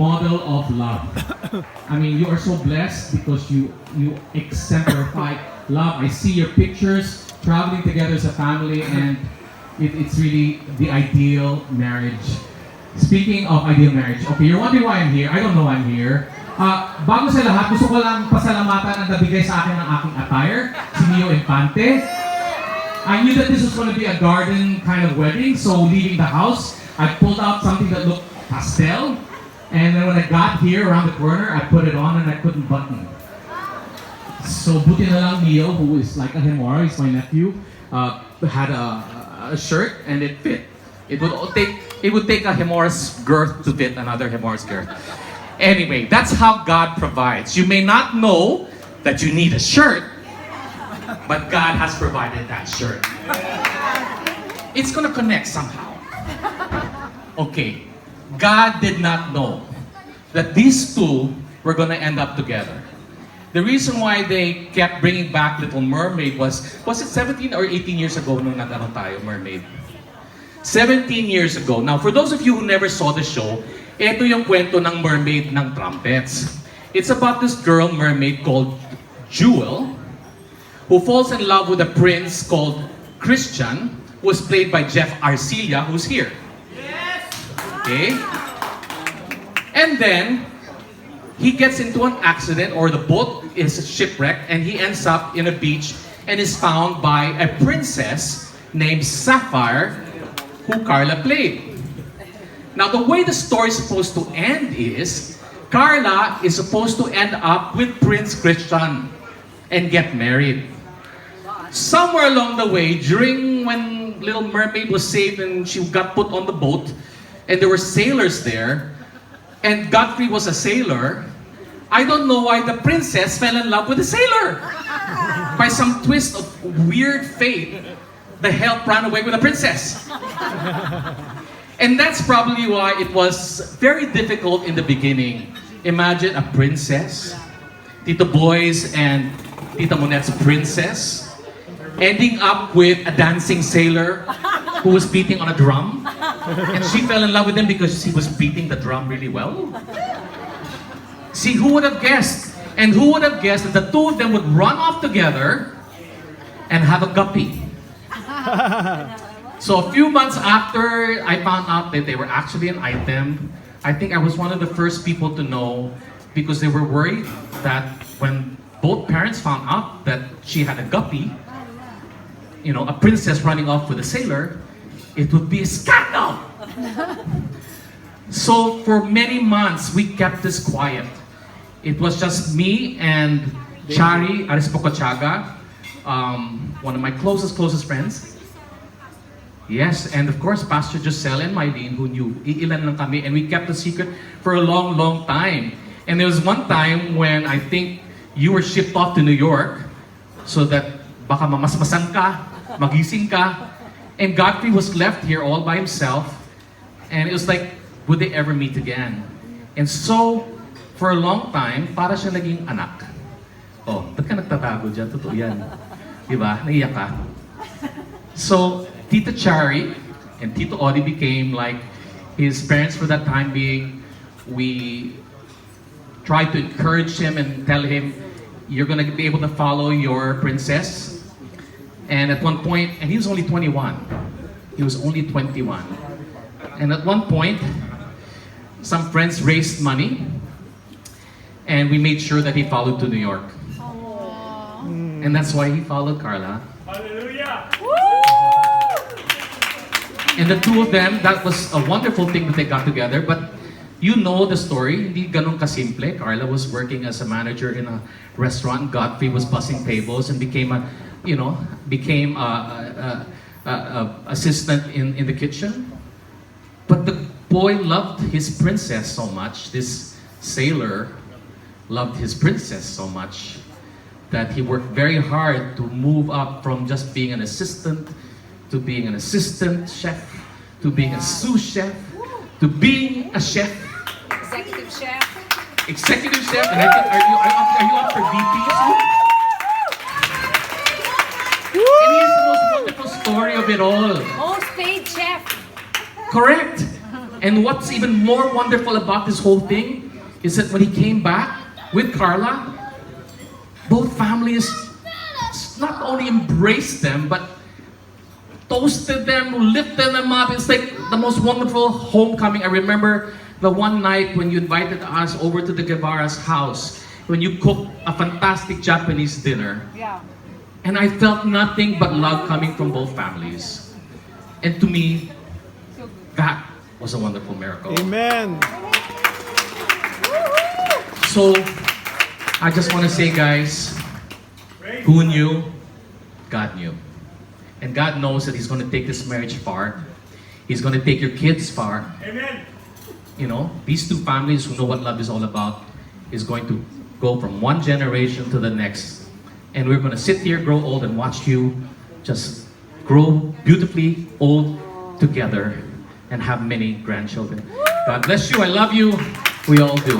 model of love. I mean, you are so blessed because you exemplify love. I see your pictures traveling together as a family, and it's really the ideal marriage. Speaking of ideal marriage, okay, you're wondering why I'm here. I don't know why I'm here. Bago sa lahat, gusto ko lang pasalamatan ang nabigay sa akin ng aking attire, si Mio Infante. I knew that this was going to be a garden kind of wedding, so leaving the house, I pulled out something that looked pastel, and then when I got here around the corner, I put it on and I couldn't button. So buti na lang Mio, who is like a Hemora, he's my nephew, had a shirt and it fit. It would take a Hemora's girth to fit another Hemora's girth. Anyway, that's how God provides. You may not know that you need a shirt, but God has provided that shirt. It's gonna connect somehow. Okay, God did not know that these two were gonna end up together. The reason why they kept bringing back Little Mermaid was it 17 or 18 years ago nung nag-ano tayo, Mermaid? 17 years ago. Now, for those of you who never saw the show, ito yung kwento ng mermaid ng trumpets. It's about this girl mermaid called Jewel, who falls in love with a prince called Christian, who was played by Jeff Arcilla, who's here. Yes! Okay? And then, he gets into an accident, or the boat is shipwrecked, and he ends up in a beach and is found by a princess named Sapphire, who Carla played. Now, the way the story is supposed to end is, Carla is supposed to end up with Prince Christian and get married. Somewhere along the way, during when Little Mermaid was saved and she got put on the boat, and there were sailors there, and Godfrey was a sailor, I don't know why the princess fell in love with the sailor. By some twist of weird fate, the help ran away with the princess. And that's probably why it was very difficult in the beginning. Imagine a princess, Tito Boy's and Tita Monette's princess, ending up with a dancing sailor who was beating on a drum. And she fell in love with him because he was beating the drum really well. See, who would have guessed? And who would have guessed that the two of them would run off together and have a guppy? So a few months after I found out that they were actually an item, I think I was one of the first people to know, because they were worried that when both parents found out that she had a guppy, you know, a princess running off with a sailor, it would be a scandal. So for many months, we kept this quiet. It was just me and Chari Arispocochaga, one of my closest friends. Yes, and of course, Pastor Giselle and Mylene, who knew, iilan lang kami, and we kept the secret for a long, long time. And there was one time when I think you were shipped off to New York so that baka mamasmasan ka, magising ka, and Godfrey was left here all by himself, and it was like, would they ever meet again? And so, for a long time, para siya naging anak. Oh, ba't ka nagtatago dyan? Totoo yan. Diba? Naiyak ka. So, Tita Chari and Tito Odi became like his parents for that time being. We tried to encourage him and tell him, you're going to be able to follow your princess. And at one point, and he was only 21. He was only 21. And at one point, some friends raised money, and we made sure that he followed to New York. And that's why he followed Carla. Hallelujah! And the two of them, that was a wonderful thing that they got together. But you know the story, hindi ganun kasimple. Carla was working as a manager in a restaurant. Godfrey was bussing tables and became a assistant in the kitchen. But the boy loved his princess so much. This sailor loved his princess so much that he worked very hard to move up from just being an assistant to being an assistant chef, to being a sous chef, to being a chef. Executive chef. Executive chef. And I think, are you up for VP soon? And here's the most wonderful story of it all. Most paid chef. Correct. And what's even more wonderful about this whole thing is that when he came back with Carla, both families not only embraced them, but toasted them, lifted them up. It's like the most wonderful homecoming. I remember the one night when you invited us over to the Guevarras house, when you cooked a fantastic Japanese dinner. Yeah. And I felt nothing but love coming from both families. And to me, that was a wonderful miracle. Amen. So, I just want to say, guys, who knew? God knew. And God knows that He's going to take this marriage far. He's going to take your kids far. Amen. You know, these two families who know what love is all about is going to go from one generation to the next. And we're going to sit here, grow old, and watch you just grow beautifully old together and have many grandchildren. God bless you. I love you. We all do.